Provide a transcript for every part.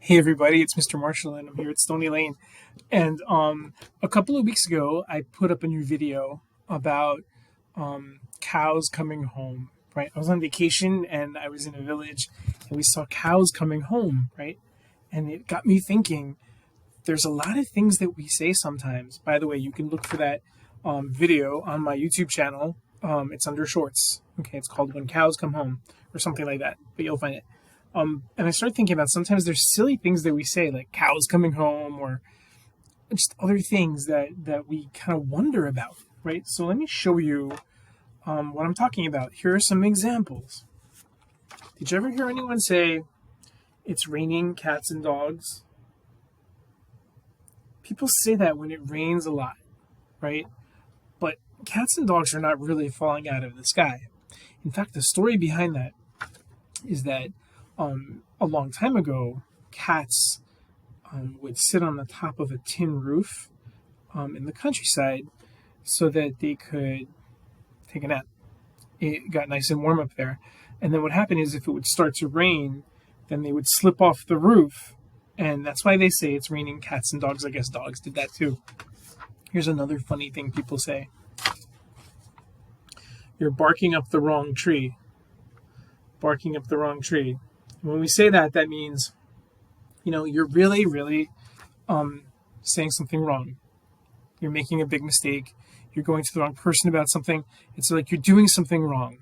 Hey everybody, it's Mr. Marshall and I'm here at Stony Lane. And a couple of weeks ago, I put up a new video about cows coming home, right? I was on vacation and I was in a village and we saw cows coming home, right? And it got me thinking, there's a lot of things that we say sometimes. By the way, you can look for that video on my YouTube channel. It's under shorts. Okay, it's called When Cows Come Home or something like that, but you'll find it. And I started thinking about sometimes there's silly things that we say, like cows coming home, or just other things that we kind of wonder about, right? So let me show you what I'm talking about. Here are some examples. Did you ever hear anyone say, it's raining cats and dogs? People say that when it rains a lot, right? But cats and dogs are not really falling out of the sky. In fact, the story behind that is that a long time ago, cats would sit on the top of a tin roof in the countryside so that they could take a nap. It got nice and warm up there. And then what happened is if it would start to rain, then they would slip off the roof. And that's why they say it's raining cats and dogs. I guess dogs did that too. Here's another funny thing people say. You're barking up the wrong tree. Barking up the wrong tree. When we say that, that means, you're really saying something wrong. You're making a big mistake. You're going to the wrong person about something. It's like you're doing something wrong.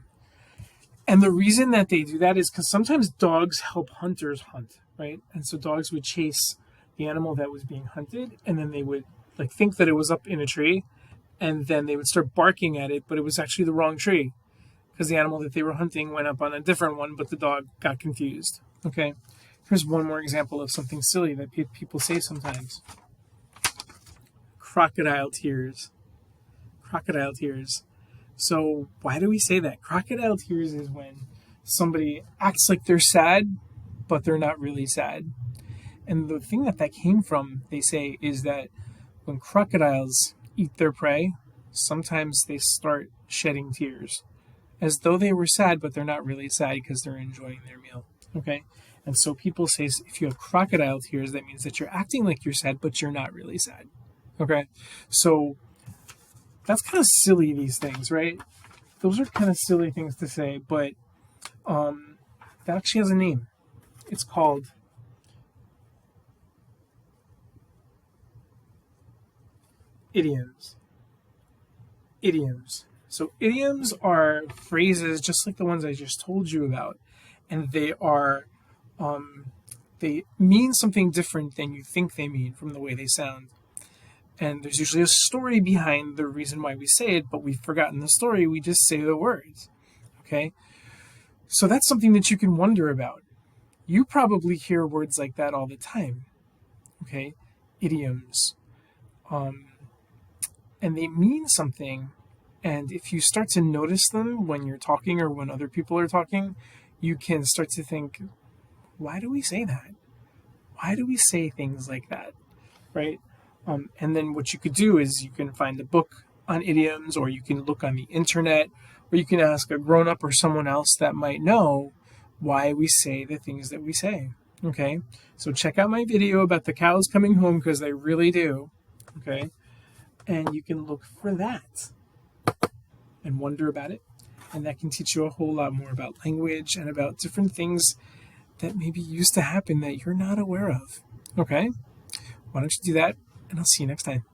And the reason that they do that is because sometimes dogs help hunters hunt, right? And so dogs would chase the animal that was being hunted, and then they would think that it was up in a tree, and then they would start barking at it, but it was actually the wrong tree, because the animal that they were hunting went up on a different one, but the dog got confused. Okay, here's one more example of something silly that people say sometimes. Crocodile tears. Crocodile tears. So why do we say that? Crocodile tears is when somebody acts like they're sad, but they're not really sad. And the thing that came from, they say, is that when crocodiles eat their prey, sometimes they start shedding tears, as though they were sad, but they're not really sad because they're enjoying their meal. Okay? And so people say if you have crocodile tears, that means that you're acting like you're sad, but you're not really sad. Okay? So that's kind of silly, these things, right? Those are kind of silly things to say, but that actually has a name. It's called idioms. Idioms. So idioms are phrases just like the ones I just told you about, and they mean something different than you think they mean from the way they sound. And there's usually a story behind the reason why we say it, but we've forgotten the story. We just say the words. Okay? So that's something that you can wonder about. You probably hear words like that all the time. Okay? Idioms. And they mean something. And if you start to notice them when you're talking or when other people are talking, you can start to think, why do we say that? Why do we say things like that? Right? And then what you could do is you can find a book on idioms, or you can look on the internet, or you can ask a grown-up or someone else that might know why we say the things that we say. Okay? So check out my video about the cows coming home, because they really do. Okay? And you can look for that and wonder about it. And that can teach you a whole lot more about language and about different things that maybe used to happen that you're not aware of. Okay? Why don't you do that? And I'll see you next time.